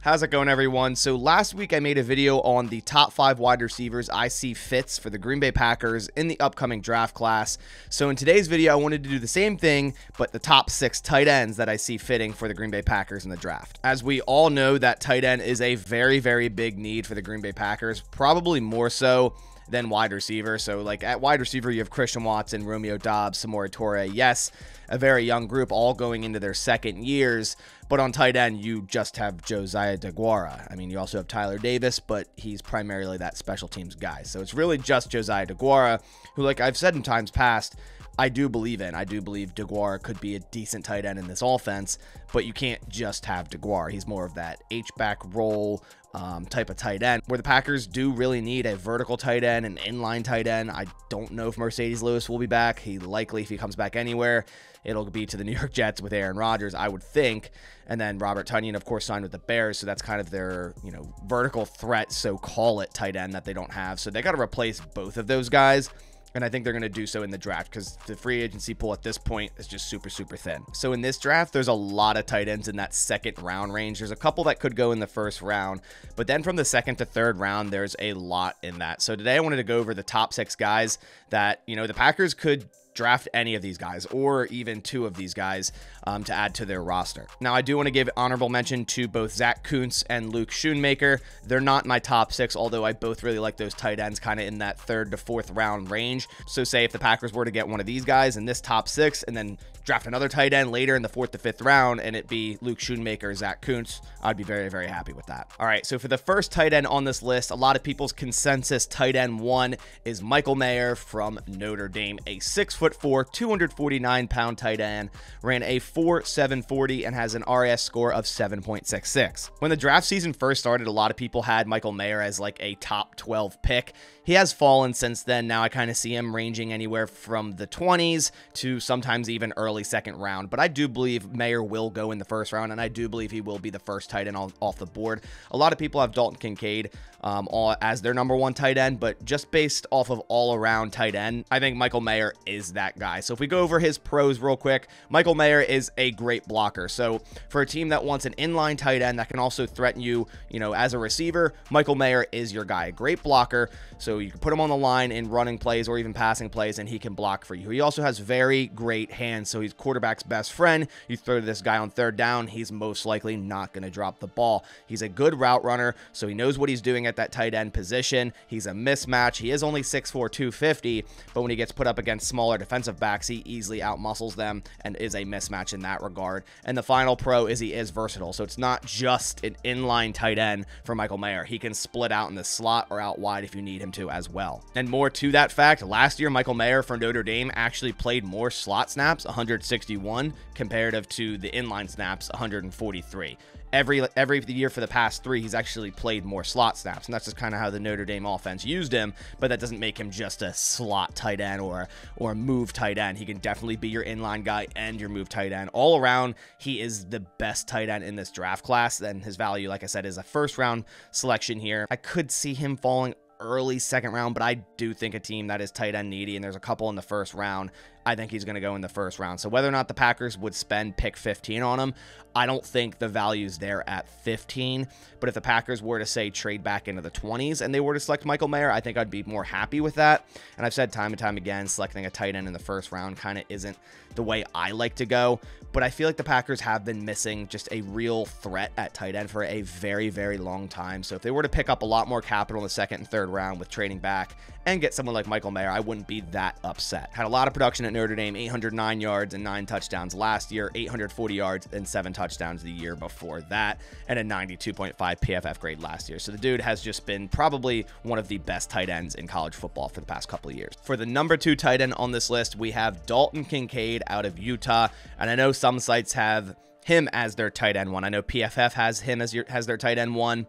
How's it going, everyone? So last week I made a video on the top 5 wide receivers I see fits for the Green Bay Packers in the upcoming draft class. So in today's video, I wanted to do the same thing, but the top 6 tight ends that I see fitting for the Green Bay Packers in the draft. As we all know, that tight end is a very, very big need for the Green Bay Packers, probably more so than wide receiver. So like at wide receiver, you have Christian Watson, Romeo Doubs, Samori Toure. Yes, a very young group, all going into their second years. But on tight end, you just have Josiah DeGuara. I mean, you also have Tyler Davis, but he's primarily that special teams guy. So it's really just Josiah DeGuara, who, like I've said in times past, I do believe in. I do believe DeGuara could be a decent tight end in this offense, but you can't just have DeGuara. He's more of that H-back role type of tight end, where the Packers do really need a vertical tight end, an inline tight end. I don't know if Mercedes Lewis will be back. He likely, if he comes back anywhere, it'll be to the New York Jets with Aaron Rodgers, I would think. And then Robert Tonyan, of course, signed with the Bears, so that's kind of their, vertical threat, so call it, tight end that they don't have. So they got to replace both of those guys. And I think they're going to do so in the draft because the free agency pool at this point is just super, super thin. So in this draft, there's a lot of tight ends in that second round range. There's a couple that could go in the first round, but then from the second to third round, there's a lot in that. So today I wanted to go over the top 6 guys that, the Packers could draft any of these guys or even 2 of these guys to add to their roster. Now, I do want to give honorable mention to both Zach Kuntz and Luke Schoonmaker. They're not my top 6, although I both really like those tight ends kind of in that 3rd to 4th round range. So say if the Packers were to get one of these guys in this top 6 and then draft another tight end later in the 4th to 5th round and it be Luke Schoonmaker or Zach Kuntz, I'd be very, very happy with that. All right, so for the first tight end on this list, a lot of people's consensus tight end 1 is Michael Mayer from Notre Dame, a 6'4", 249-pound tight end, ran a 4.740 and has an RAS score of 7.66. When the draft season first started, a lot of people had Michael Mayer as like a top 12 pick. He has fallen since then. Now I kind of see him ranging anywhere from the 20s to sometimes even early second round. But I do believe Mayer will go in the first round, and I do believe he will be the first tight end off the board. A lot of people have Dalton Kincaid as their number 1 tight end, but just based off of all-around tight end, I think Michael Mayer is that guy. So if we go over his pros real quick, Michael Mayer is a great blocker. So for a team that wants an inline tight end that can also threaten you, as a receiver, Michael Mayer is your guy. A great blocker. So you can put him on the line in running plays or even passing plays, and he can block for you. He also has very great hands, so he's quarterback's best friend. You throw to this guy on 3rd down, he's most likely not going to drop the ball. He's a good route runner, so he knows what he's doing at that tight end position. He's a mismatch. He is only 6'4", 250, but when he gets put up against smaller defensive backs, he easily outmuscles them and is a mismatch in that regard. And the final pro is he is versatile, so it's not just an inline tight end for Michael Mayer. He can split out in the slot or out wide if you need him to as well. And more to that fact, last year Michael Mayer for Notre Dame actually played more slot snaps, 161, comparative to the inline snaps, 143. Every year for the past 3, he's actually played more slot snaps, and that's just kind of how the Notre Dame offense used him, but that doesn't make him just a slot tight end or a move tight end. He can definitely be your inline guy and your move tight end. All around, he is the best tight end in this draft class, and his value, like I said, is a first-round selection here. I could see him falling early second round, but I do think a team that is tight end needy, and there's a couple in the first round, I think he's going to go in the first round. So whether or not the Packers would spend pick 15 on him, I don't think the value's there at 15. But if the Packers were to, say, trade back into the 20s and they were to select Michael Mayer, I think I'd be more happy with that. And I've said time and time again, selecting a tight end in the first round kind of isn't the way I like to go. But I feel like the Packers have been missing just a real threat at tight end for a very, very long time. So if they were to pick up a lot more capital in the second and third round with trading back and get someone like Michael Mayer, I wouldn't be that upset. Had a lot of production at Notre Dame, 809 yards and 9 touchdowns last year, 840 yards and 7 touchdowns the year before that, and a 92.5 PFF grade last year. So the dude has just been probably one of the best tight ends in college football for the past couple of years. For the number 2 tight end on this list, we have Dalton Kincaid out of Utah, and I know some sites have him as their tight end 1. I know PFF has him as their tight end 1.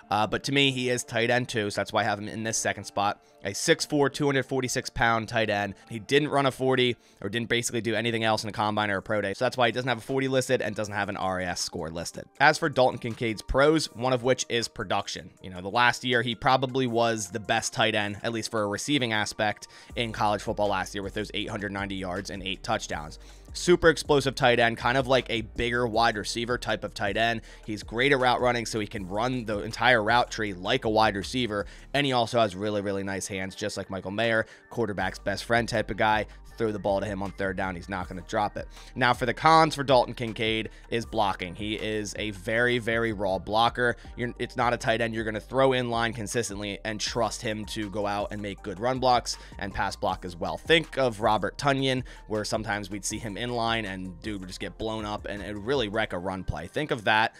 But to me, he is tight end 2, so that's why I have him in this second spot. A 6'4", 246-pound tight end. He didn't run a 40 or didn't basically do anything else in a combine or a pro day, so that's why he doesn't have a 40 listed and doesn't have an RAS score listed. As for Dalton Kincaid's pros, one of which is production. The last year, he probably was the best tight end, at least for a receiving aspect, in college football last year with those 890 yards and 8 touchdowns. Super explosive tight end, kind of like a bigger wide receiver type of tight end. He's great at route running, so he can run the entire route tree like a wide receiver, and he also has really, really nice hands, just like Michael Mayer, quarterback's best friend type of guy. Throw the ball to him on third down, he's not going to drop it. Now for the cons for Dalton Kincaid is blocking. He is a very, very raw blocker. It's not a tight end you're going to throw in line consistently and trust him to go out and make good run blocks and pass block as well. Think of Robert Tonyan, where sometimes we'd see him in line and dude would just get blown up and it would really wreck a run play. Think of that.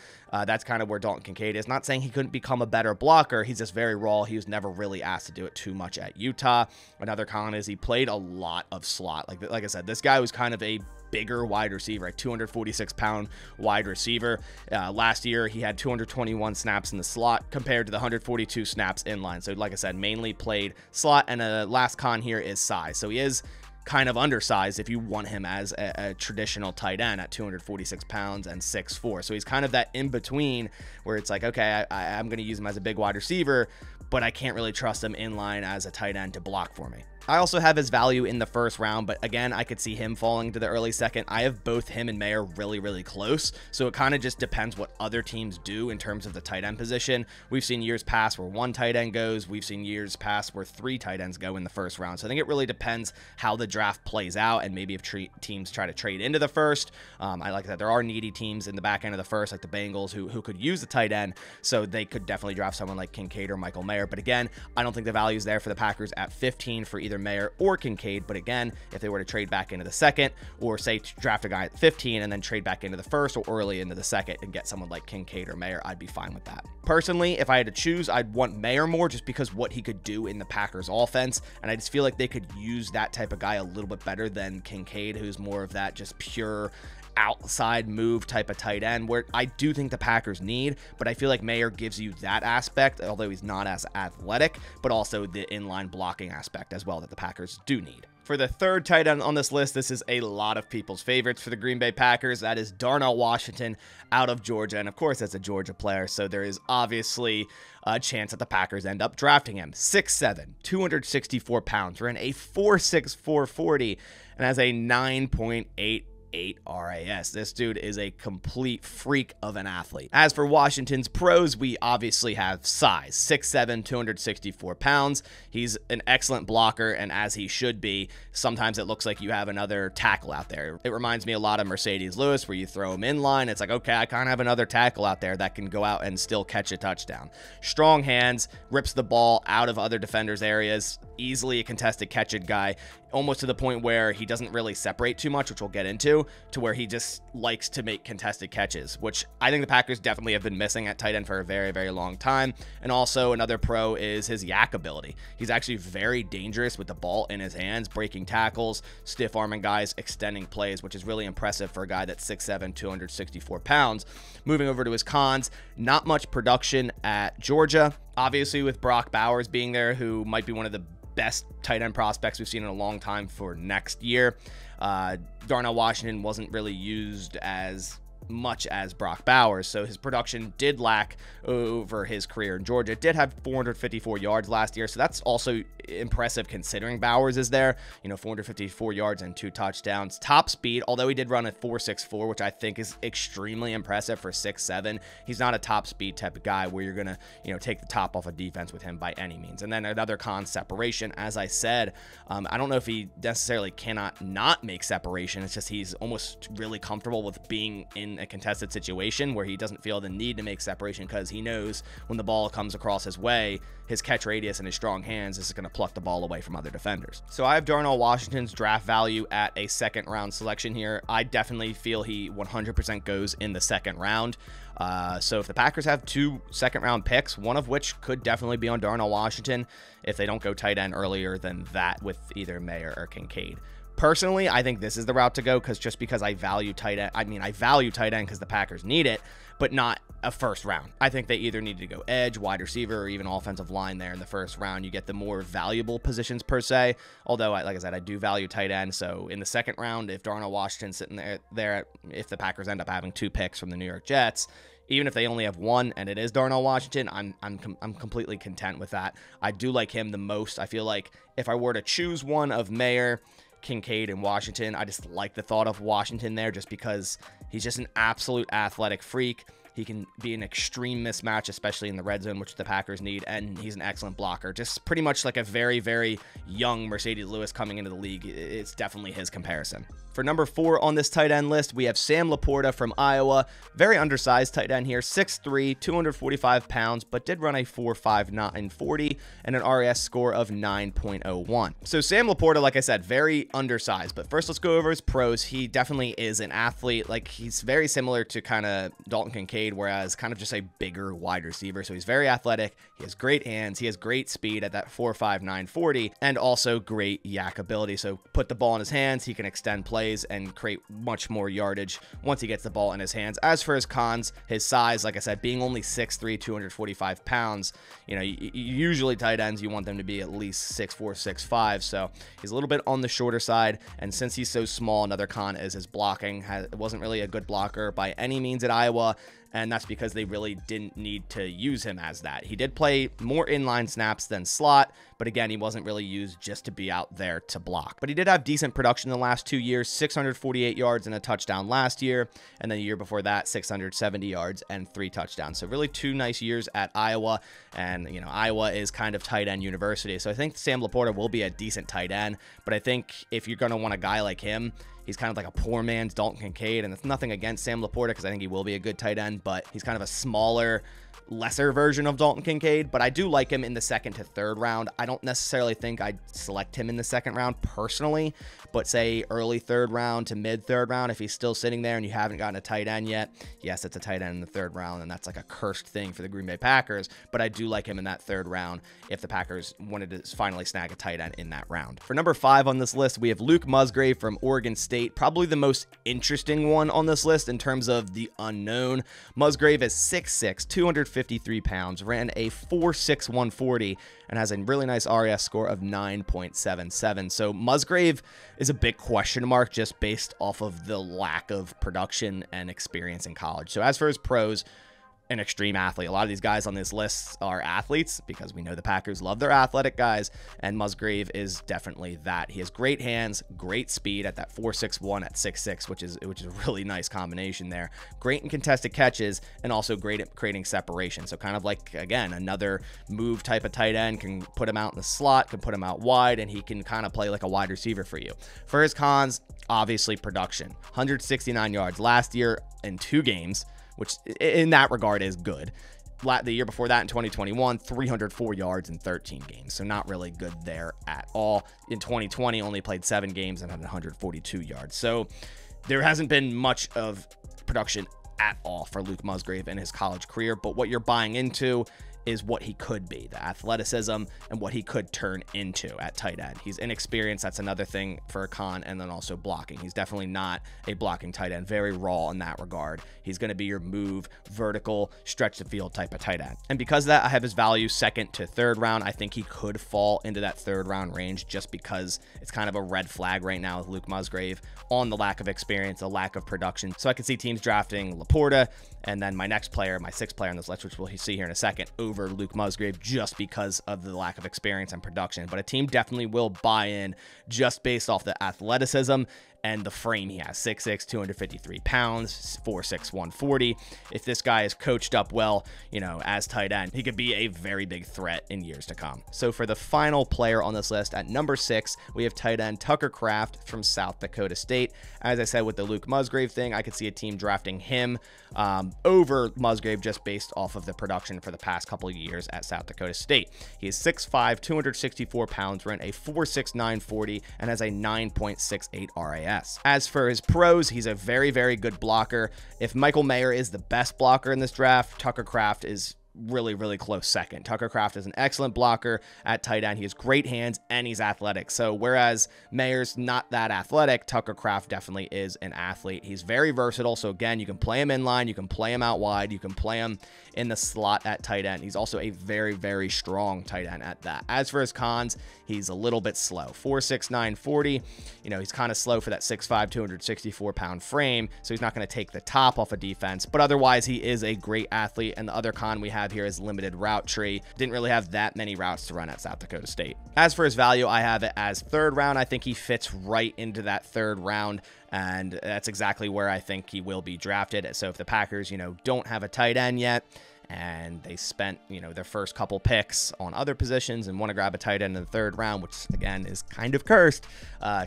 That's kind of where Dalton Kincaid is. Not saying he couldn't become a better blocker. He's just very raw. He was never really asked to do it too much at Utah. Another con is he played a like I said, this guy was kind of a bigger wide receiver, a 246-pound wide receiver. Last year, he had 221 snaps in the slot compared to the 142 snaps in line. So like I said, mainly played slot. And last con here is size. So he is kind of undersized if you want him as a traditional tight end at 246 pounds and 6'4". So he's kind of that in between where it's like, okay, I'm going to use him as a big wide receiver, but I can't really trust him in line as a tight end to block for me. I also have his value in the first round, but again, I could see him falling to the early second. I have both him and Mayer really, really close, so it kind of just depends what other teams do in terms of the tight end position. We've seen years past where one tight end goes. We've seen years past where three tight ends go in the first round. So I think it really depends how the draft plays out and maybe if teams try to trade into the first. I like that there are needy teams in the back end of the first, like the Bengals, who could use the tight end, so they could definitely draft someone like Kincaid or Michael Mayer. But again, I don't think the value is there for the Packers at 15 for either Mayer or Kincaid. But again, if they were to trade back into the second, or say draft a guy at 15 and then trade back into the first or early into the second and get someone like Kincaid or Mayer, I'd be fine with that. Personally, if I had to choose, I'd want Mayer more just because what he could do in the Packers offense, and I just feel like they could use that type of guy a little bit better than Kincaid, who's more of that just pure outside move type of tight end, where I do think the Packers need, but I feel like Mayer gives you that aspect, although he's not as athletic, but also the inline blocking aspect as well that the Packers do need. For the third tight end on this list, this is a lot of people's favorites for the Green Bay Packers. That is Darnell Washington out of Georgia. And of course, that's a Georgia player, so there is obviously a chance that the Packers end up drafting him. 6'7", 264 pounds, ran a 4.6 4.40, and has a 9.88 RAS. This dude is a complete freak of an athlete. As for Washington's pros, we obviously have size. 6'7", 264 pounds. He's an excellent blocker, and as he should be, sometimes it looks like you have another tackle out there. It reminds me a lot of Mercedes Lewis, where you throw him in line. It's like, okay, I kind of have another tackle out there that can go out and still catch a touchdown. Strong hands, rips the ball out of other defenders' areas, easily a contested catch-it guy, almost to the point where he doesn't really separate too much, which we'll get into, to where he just likes to make contested catches, which I think the Packers definitely have been missing at tight end for a very, very long time. And also another pro is his yak ability. He's actually very dangerous with the ball in his hands, breaking tackles, stiff arming guys, extending plays, which is really impressive for a guy that's 6'7", 264 pounds. Moving over to his cons, not much production at Georgia. Obviously with Brock Bowers being there, who might be one of the best tight end prospects we've seen in a long time for next year. Darnell Washington wasn't really used as much as Brock Bowers, so his production did lack over his career in Georgia. It did have 454 yards last year, so that's also impressive considering Bowers is there. 454 yards and 2 touchdowns. Top speed, although he did run a 4.64, which I think is extremely impressive for 6'7". He's not a top speed type of guy where you're gonna take the top off a defense with him by any means. And then another con, separation. As I said, I don't know if he necessarily cannot not make separation. It's just he's almost really comfortable with being in a contested situation where he doesn't feel the need to make separation, because he knows when the ball comes across his way, his catch radius and his strong hands is going to pluck the ball away from other defenders. So I have Darnell Washington's draft value at a second round selection here. I definitely feel he 100% goes in the second round. So if the Packers have 2 second round picks, one of which could definitely be on Darnell Washington if they don't go tight end earlier than that with either Mayer or Kincaid. Personally, I think this is the route to go, because I value tight end. I value tight end because the Packers need it, but not a first round. I think they either need to go edge, wide receiver, or even offensive line there in the first round. You get the more valuable positions per se. Although, like I said, I do value tight end. So in the second round, if Darnell Washington's sitting there, if the Packers end up having 2 picks from the New York Jets, even if they only have 1 and it is Darnell Washington, I'm completely content with that. I do like him the most. I feel like if I were to choose one of Mayer Kincaid and Washington. I just like the thought of Washington there just because he's just an absolute athletic freak. He can be an extreme mismatch, especially in the red zone, which the Packers need, and he's an excellent blocker. Just pretty much like a very, very young Mercedes Lewis coming into the league. It's definitely his comparison. For number 4 on this tight end list, we have Sam LaPorta from Iowa. Very undersized tight end here, 6'3", 245 pounds, but did run a 4.59 40 and an RAS score of 9.01. So Sam LaPorta, like I said, very undersized. But first, let's go over his pros. He definitely is an athlete. Like, he's very similar to kind of Dalton Kincaid, whereas kind of just a bigger wide receiver. So he's very athletic. He has great hands. He has great speed at that 4.59 40 and also great yak ability. So put the ball in his hands, he can extend plays and create much more yardage once he gets the ball in his hands. As for his cons, his size, like I said, being only 6'3", 245 pounds, you know, usually tight ends, you want them to be at least 6'4", 6'5", so he's a little bit on the shorter side. And since he's so small, another con is his blocking. Wasn't really a good blocker by any means at Iowa, and that's because they really didn't need to use him as that. He did play more inline snaps than slot, but again, he wasn't really used just to be out there to block. But he did have decent production in the last 2 years, 648 yards and a touchdown last year, and then the year before that, 670 yards and 3 touchdowns. So really 2 nice years at Iowa, and you know, Iowa is kind of tight end university, so I think Sam LaPorta will be a decent tight end, but I think if you're going to want a guy like him, he's kind of like a poor man's Dalton Kincaid, and it's nothing against Sam LaPorta because I think he will be a good tight end, but he's kind of a smaller, lesser version of Dalton Kincaid. But I do like him in the 2nd to 3rd round. I don't necessarily think I'd select him in the 2nd round personally, but say early 3rd round to mid 3rd round, if he's still sitting there and you haven't gotten a tight end yet, yes, it's a tight end in the 3rd round, and that's like a cursed thing for the Green Bay Packers, but I do like him in that 3rd round if the Packers wanted to finally snag a tight end in that round. For number 5 on this list, we have Luke Musgrave from Oregon State, probably the most interesting one on this list in terms of the unknown. Musgrave is 6'6", 253 pounds, ran a 4.61 40, and has a really nice RAS score of 9.77. So Musgrave is a big question mark just based off of the lack of production and experience in college. So as for his pros, an extreme athlete. A lot of these guys on this list are athletes because we know the Packers love their athletic guys, and Musgrave is definitely that. He has great hands, great speed at that 4.61 at 6'6", which is a really nice combination there. Great in contested catches, and also great at creating separation. So kind of like, again, another move type of tight end, can put him out in the slot, can put him out wide, and he can kind of play like a wide receiver for you. For his cons, obviously production. 169 yards last year in 2 games, which in that regard is good. The year before that in 2021, 304 yards in 13 games. So not really good there at all. In 2020, only played 7 games and had 142 yards. So there hasn't been much of production at all for Luke Musgrave in his college career. But what you're buying into is what he could be, the athleticism and what he could turn into at tight end. He's inexperienced. That's another thing for a con. And then also blocking. He's definitely not a blocking tight end, very raw in that regard. He's going to be your move, vertical, stretch the field type of tight end. And because of that, I have his value 2nd to 3rd round. I think he could fall into that 3rd round range just because it's kind of a red flag right now with Luke Musgrave on the lack of experience, the lack of production. So I could see teams drafting LaPorta, and then my next player, my 6th player on this list, which we'll see here in a second, over Luke Musgrave just because of the lack of experience and production. But a team definitely will buy in just based off the athleticism and the frame he has. 6'6", 253 pounds, 4.61 40. If this guy is coached up well, you know, as tight end, he could be a very big threat in years to come. So for the final player on this list, at number 6, we have tight end Tucker Kraft from South Dakota State. As I said with the Luke Musgrave thing, I could see a team drafting him over Musgrave just based off of the production for the past couple of years at South Dakota State. He is 6'5", 264 pounds, ran a 4.69 40, and has a 9.68 RAS. As for his pros, he's a very, very good blocker. If Michael Mayer is the best blocker in this draft, Tucker Kraft is really, really close second. Tucker Kraft is an excellent blocker at tight end. He has great hands and he's athletic. So whereas Mayer's not that athletic, Tucker Kraft definitely is an athlete. He's very versatile. So again, you can play him in line, you can play him out wide, you can play him in the slot at tight end. He's also a very, very strong tight end at that. As for his cons, he's a little bit slow. 4.69 40. You know, he's kind of slow for that 6'5", 264 pound frame. So he's not going to take the top off a defense, but otherwise he is a great athlete. And the other con we have have here his limited route tree. Didn't really have that many routes to run at South Dakota State. As for his value, I have it as 3rd round. I think he fits right into that 3rd round, and that's exactly where I think he will be drafted. So if the Packers, don't have a tight end yet, and they spent, their first couple picks on other positions and want to grab a tight end in the 3rd round, which again is kind of cursed,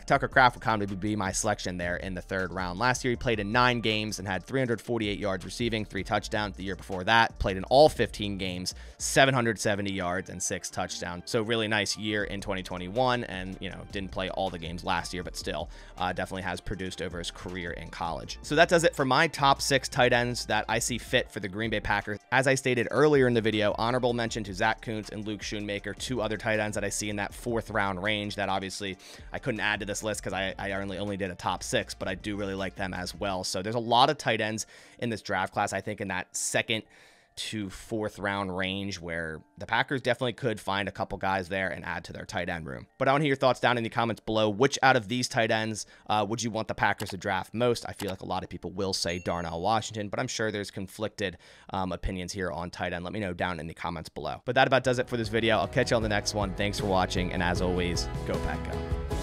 Tucker Kraft would kind of be my selection there in the 3rd round. Last year, he played in 9 games and had 348 yards receiving, 3 touchdowns. The year before that, played in all 15 games, 770 yards and 6 touchdowns. So really nice year in 2021, and, didn't play all the games last year, but still definitely has produced over his career in college. So that does it for my top 6 tight ends that I see fit for the Green Bay Packers. As I stated earlier in the video, honorable mention to Zach Kuntz and Luke Schoonmaker, 2 other tight ends that I see in that 4th round range that obviously I couldn't add to this list because I only did a top 6, but I do really like them as well. So there's a lot of tight ends in this draft class, I think in that 2nd to 4th round range, where the Packers definitely could find a couple guys there and add to their tight end room. But I want to hear your thoughts down in the comments below. Which out of these tight ends would you want the Packers to draft most? I feel like a lot of people will say Darnell Washington, but I'm sure there's conflicted opinions here on tight end. Let me know down in the comments below. But that about does it for this video. I'll catch you on the next one. Thanks for watching, and as always, go Pack Go.